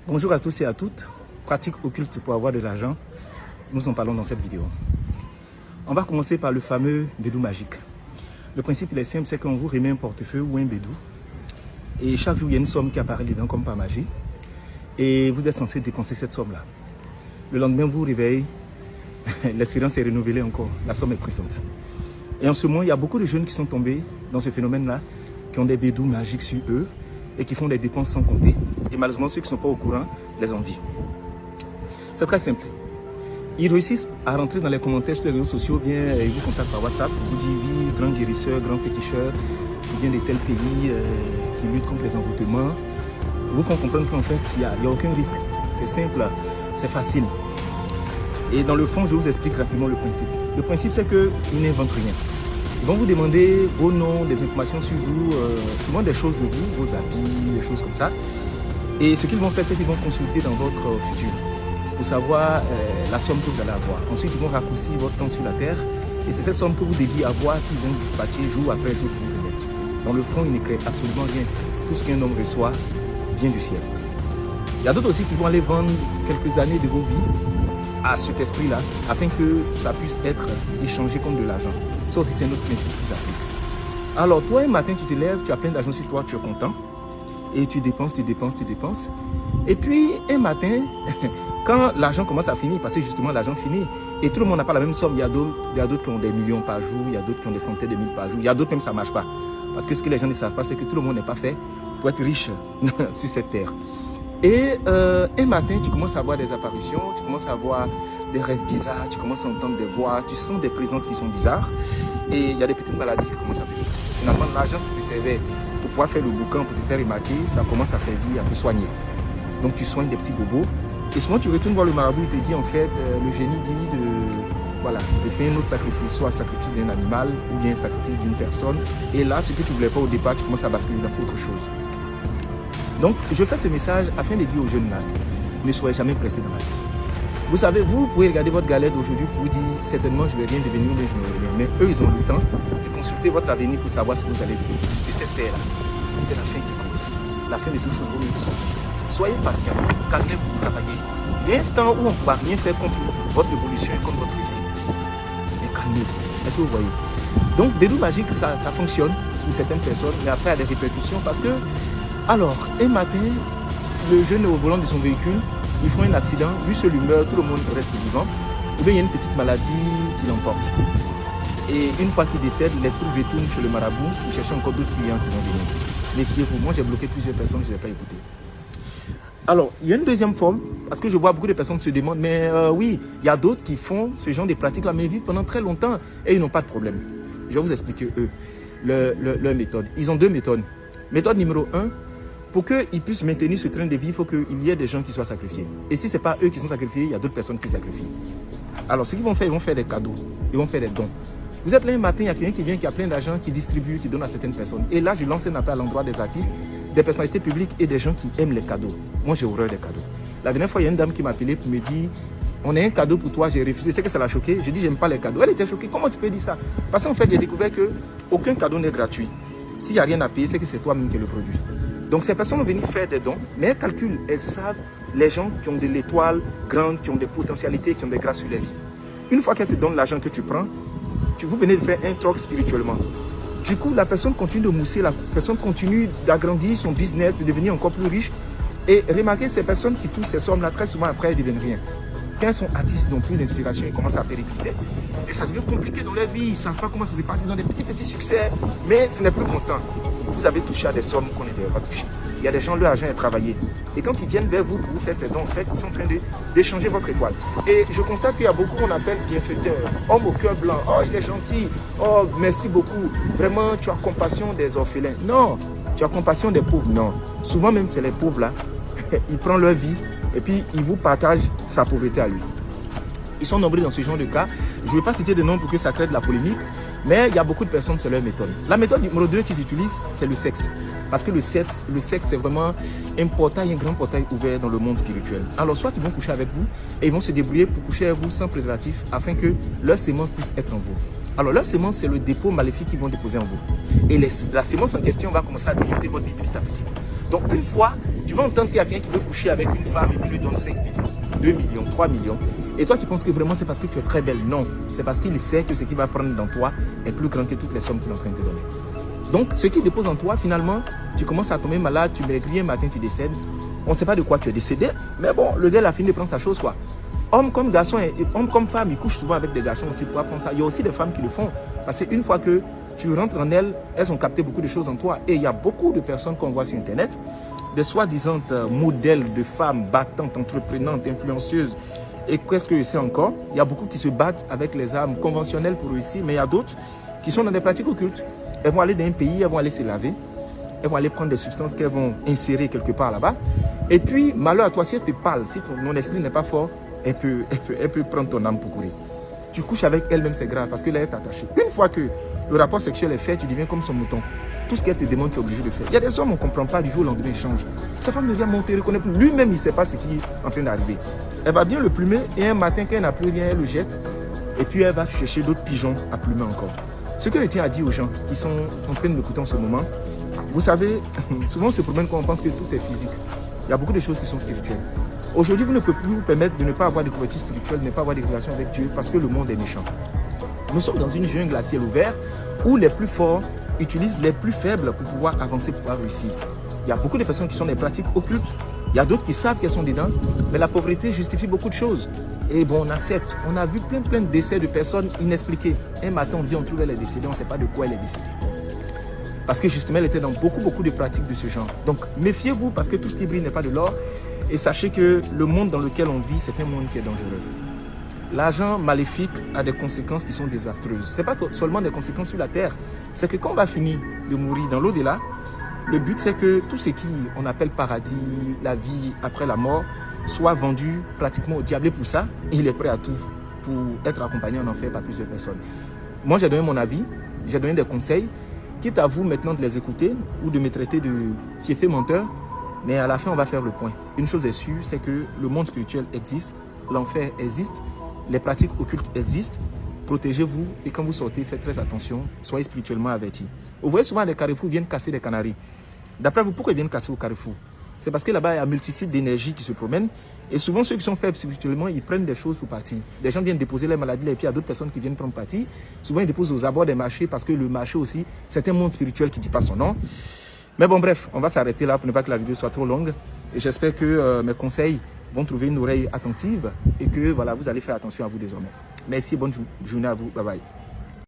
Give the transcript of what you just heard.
Bonjour à tous et à toutes. Pratique occulte pour avoir de l'argent. Nous en parlons dans cette vidéo. On va commencer par le fameux bédou magique. Le principe il est simple, c'est qu'on vous remet un portefeuille ou un bédou. Et chaque jour, il y a une somme qui apparaît dedans comme par magie. Et vous êtes censé dépenser cette somme-là. Le lendemain, vous vous réveillez, l'expérience est renouvelée encore. La somme est présente. Et en ce moment, il y a beaucoup de jeunes qui sont tombés dans ce phénomène-là, qui ont des bédous magiques sur eux et qui font des dépenses sans compter. Et malheureusement, ceux qui ne sont pas au courant les envient. C'est très simple. Ils réussissent à rentrer dans les commentaires sur les réseaux sociaux, bien ils vous contactent par WhatsApp, vous disent oui, grand guérisseur, grand féticheur, qui vient de tel pays, qui lutte contre les envoûtements. Ils vous font comprendre qu'en fait, il n'y a aucun risque. C'est simple, c'est facile. Et dans le fond, je vous explique rapidement le principe. Le principe, c'est qu'ils n'inventent rien. Ils vont vous demander vos noms, des informations sur vous, souvent des choses de vous, vos habits, des choses comme ça. Et ce qu'ils vont faire, c'est qu'ils vont consulter dans votre futur pour savoir la somme que vous allez avoir. Ensuite, ils vont raccourcir votre temps sur la terre. Et c'est cette somme que vous deviez avoir qu'ils vont dispatcher jour après jour pour vous remettre. Dans le fond, ils ne créent absolument rien. Tout ce qu'un homme reçoit vient du ciel. Il y a d'autres aussi qui vont aller vendre quelques années de vos vies à cet esprit-là, afin que ça puisse être échangé contre de l'argent. Ça aussi, c'est un autre principe qui s'applique. Alors, toi, un matin, tu te lèves, tu as plein d'argent sur toi, tu es content, et tu dépenses, tu dépenses, tu dépenses. Et puis, un matin, quand l'argent commence à finir, parce que justement, l'argent finit, et tout le monde n'a pas la même somme, il y a d'autres qui ont des millions par jour, il y a d'autres qui ont des centaines de mille par jour, il y a d'autres même ça ne marche pas. Parce que ce que les gens ne savent pas, c'est que tout le monde n'est pas fait pour être riche sur cette terre. Et un matin, tu commences à avoir des apparitions, tu commences à avoir des rêves bizarres, tu commences à entendre des voix, tu sens des présences qui sont bizarres. Et il y a des petites maladies qui commencent à venir. Finalement, l'argent qui te servait pour pouvoir faire le boucan, pour te faire remarquer, ça commence à servir à te soigner. Donc tu soignes des petits bobos. Et souvent, tu retournes voir le marabout, il te dit en fait, le génie dit de faire un autre sacrifice, soit un sacrifice d'un animal ou bien un sacrifice d'une personne. Et là, ce que tu ne voulais pas au départ, tu commences à basculer dans autre chose. Donc, je fais ce message afin de dire aux jeunes là, ne soyez jamais pressés dans la vie. Vous savez, vous pouvez regarder votre galette aujourd'hui pour vous dire, certainement, je ne vais rien devenir, mais je ne vais rien. Mais eux, ils ont le temps de consulter votre avenir pour savoir ce que vous allez devenir. Sur cette terre-là, c'est la fin qui compte. La fin de toute chose vaut mieux que son temps. Soyez patient, calmez-vous, travaillez. Il y a un temps où on ne pourra rien faire contre votre évolution et contre votre réussite. Mais calmez-vous. Est-ce que vous voyez? Donc, bédou magique, ça fonctionne pour certaines personnes, mais après, il y a des répercussions parce que alors, un matin, le jeune est au volant de son véhicule, ils font un accident, lui seul il meurt, tout le monde reste vivant, ou bien il y a une petite maladie qui l'emporte. Et une fois qu'il décède, l'esprit retourne chez le marabout pour chercher encore d'autres clients qui vont venir. Méfiez-vous, moi j'ai bloqué plusieurs personnes, je ne les ai pas écoutées. Alors, il y a une deuxième forme, parce que je vois beaucoup de personnes se demandent, mais oui, il y a d'autres qui font ce genre de pratiques-là, mais ils vivent pendant très longtemps et ils n'ont pas de problème. Je vais vous expliquer eux, leur méthode. Ils ont deux méthodes. Méthode numéro 1, pour qu'ils puissent maintenir ce train de vie, il faut qu'il y ait des gens qui soient sacrifiés. Et si ce n'est pas eux qui sont sacrifiés, il y a d'autres personnes qui sacrifient. Alors, ce qu'ils vont faire, ils vont faire des cadeaux, ils vont faire des dons. Vous êtes là un matin, il y a quelqu'un qui vient, qui a plein d'argent, qui distribue, qui donne à certaines personnes. Et là, je lance un appel à l'endroit des artistes, des personnalités publiques et des gens qui aiment les cadeaux. Moi, j'ai horreur des cadeaux. La dernière fois, il y a une dame qui m'a appelé pour me dire, on a un cadeau pour toi, j'ai refusé. C'est que ça l'a choqué. Je dis, j'aime pas les cadeaux. Elle était choquée. Comment tu peux dire ça? Parce qu'en fait, j'ai découvert qu'aucun cadeau n'est gratuit. S'il n'y a rien à payer, c'est que c'est toi-même qui le produis. Donc ces personnes vont venir faire des dons, mais elles calculent, elles savent les gens qui ont de l'étoile grande, qui ont des potentialités, qui ont des grâces sur la vie. Une fois qu'elle te donne l'argent que tu prends, vous venez de faire un troc spirituellement. Du coup, la personne continue de mousser, la personne continue d'agrandir son business, de devenir encore plus riche. Et remarquez, ces personnes qui touchent ces sommes-là, très souvent après, elles ne deviennent rien. Quand elles sont artistes, ils n'ont plus d'inspiration, ils commencent à péricliter. Et ça devient compliqué dans leur vie, ils ne savent pas comment ça se passe, ils ont des petits succès, mais ce n'est plus constant. Vous avez touché à des sommes qu'on ne devait pas toucher. Il y a des gens, leur argent est travaillé. Et quand ils viennent vers vous pour vous faire ces dons, en fait, ils sont en train d'échanger votre étoile. Et je constate qu'il y a beaucoup qu'on appelle bienfaiteurs, homme au cœur blanc, oh il est gentil, oh merci beaucoup, vraiment tu as compassion des orphelins. Non, tu as compassion des pauvres, non. Souvent même c'est les pauvres là, ils prennent leur vie et puis ils vous partagent sa pauvreté à lui. Ils sont nombreux dans ce genre de cas. Je ne vais pas citer de nom pour que ça crée de la polémique, mais il y a beaucoup de personnes, c'est leur méthode. La méthode numéro 2 qu'ils utilisent, c'est le sexe. Parce que le sexe, c'est vraiment un portail, un grand portail ouvert dans le monde spirituel. Alors, soit ils vont coucher avec vous et ils vont se débrouiller pour coucher avec vous sans préservatif afin que leur sémence puisse être en vous. Alors leur sémence, c'est le dépôt maléfique qu'ils vont déposer en vous. Et la sémence en question va commencer à débuter votre vie petit à petit. Donc une fois, tu vas entendre qu'il y a quelqu'un qui veut coucher avec une femme et qui lui donne 5 millions, 2 millions, 3 millions. Et toi, tu penses que vraiment c'est parce que tu es très belle. Non, c'est parce qu'il sait que ce qu'il va prendre dans toi est plus grand que toutes les sommes qu'il est en train de te donner. Donc ce qu'il dépose en toi, finalement, tu commences à tomber malade, tu maigris, un matin tu décèdes. On ne sait pas de quoi tu es décédé, mais bon, le gars il a fini de prendre sa chose quoi. Homme comme garçon, homme comme femme, ils couchent souvent avec des garçons aussi pour apprendre ça. Il y a aussi des femmes qui le font. Parce qu'une fois que tu rentres en elles, elles ont capté beaucoup de choses en toi. Et il y a beaucoup de personnes qu'on voit sur Internet, des soi-disant modèles de femmes battantes, entreprenantes, influenceuses. Et qu'est-ce que c'est encore? Il y a beaucoup qui se battent avec les armes conventionnelles pour réussir, mais il y a d'autres qui sont dans des pratiques occultes. Elles vont aller dans un pays, elles vont aller se laver, elles vont aller prendre des substances qu'elles vont insérer quelque part là-bas. Et puis, malheur à toi, si elle te parle, si ton esprit n'est pas fort, elle peut prendre ton âme pour courir. Tu couches avec elle-même, c'est grave, parce qu'elle est attachée. Une fois que le rapport sexuel est fait, tu deviens comme son mouton. Tout ce qu'elle te demande, tu es obligé de faire. Il y a des hommes, on ne comprend pas, du jour au lendemain, ils changent. Sa femme devient monter, reconnaît plus. Lui-même, il ne sait pas ce qui est en train d'arriver. Elle va bien le plumer, et un matin, quand elle n'a plus rien, elle le jette. Et puis, elle va chercher d'autres pigeons à plumer encore. Ce que je tiens à dire aux gens qui sont en train de m'écouter en ce moment, vous savez, souvent, on se promène quand on pense que tout est physique. Il y a beaucoup de choses qui sont spirituelles. Aujourd'hui, vous ne pouvez plus vous permettre de ne pas avoir de couverture spirituelle, de ne pas avoir de relation avec Dieu parce que le monde est méchant. Nous sommes dans une jungle à ciel ouvert où les plus forts utilisent les plus faibles pour pouvoir avancer, pour pouvoir réussir. Il y a beaucoup de personnes qui sont dans des pratiques occultes. Il y a d'autres qui savent qu'elles sont dedans, mais la pauvreté justifie beaucoup de choses. Et bon, on accepte. On a vu plein de décès de personnes inexpliquées. Un matin, on dit on trouve elle est décédée, on ne sait pas de quoi elle est décédée. Parce que justement, elle était dans beaucoup de pratiques de ce genre. Donc, méfiez-vous parce que tout ce qui brille n'est pas de l'or. Et sachez que le monde dans lequel on vit, c'est un monde qui est dangereux. L'argent maléfique a des conséquences qui sont désastreuses. Ce n'est pas seulement des conséquences sur la terre. C'est que quand on va finir de mourir dans l'au-delà, le but c'est que tout ce qu'on appelle paradis, la vie après la mort, soit vendu pratiquement au diable. Et pour ça, il est prêt à tout pour être accompagné en enfer par plusieurs personnes. Moi, j'ai donné mon avis, j'ai donné des conseils. Quitte à vous maintenant de les écouter ou de me traiter de fiefé menteur, mais à la fin, on va faire le point. Une chose est sûre, c'est que le monde spirituel existe, l'enfer existe, les pratiques occultes existent. Protégez-vous et quand vous sortez, faites très attention, soyez spirituellement avertis. Vous voyez souvent les carrefours viennent casser des canaris. D'après vous, pourquoi ils viennent casser au carrefour? C'est parce que là-bas, il y a une multitude d'énergies qui se promènent. Et souvent, ceux qui sont faibles spirituellement, ils prennent des choses pour partir. Des gens viennent déposer les maladies et puis il y a d'autres personnes qui viennent prendre parti. Souvent, ils déposent aux abords des marchés parce que le marché aussi, c'est un monde spirituel qui ne dit pas son nom. Mais bon, bref, on va s'arrêter là pour ne pas que la vidéo soit trop longue. Et j'espère que mes conseils vont trouver une oreille attentive et que voilà, vous allez faire attention à vous désormais. Merci, bonne journée à vous. Bye bye.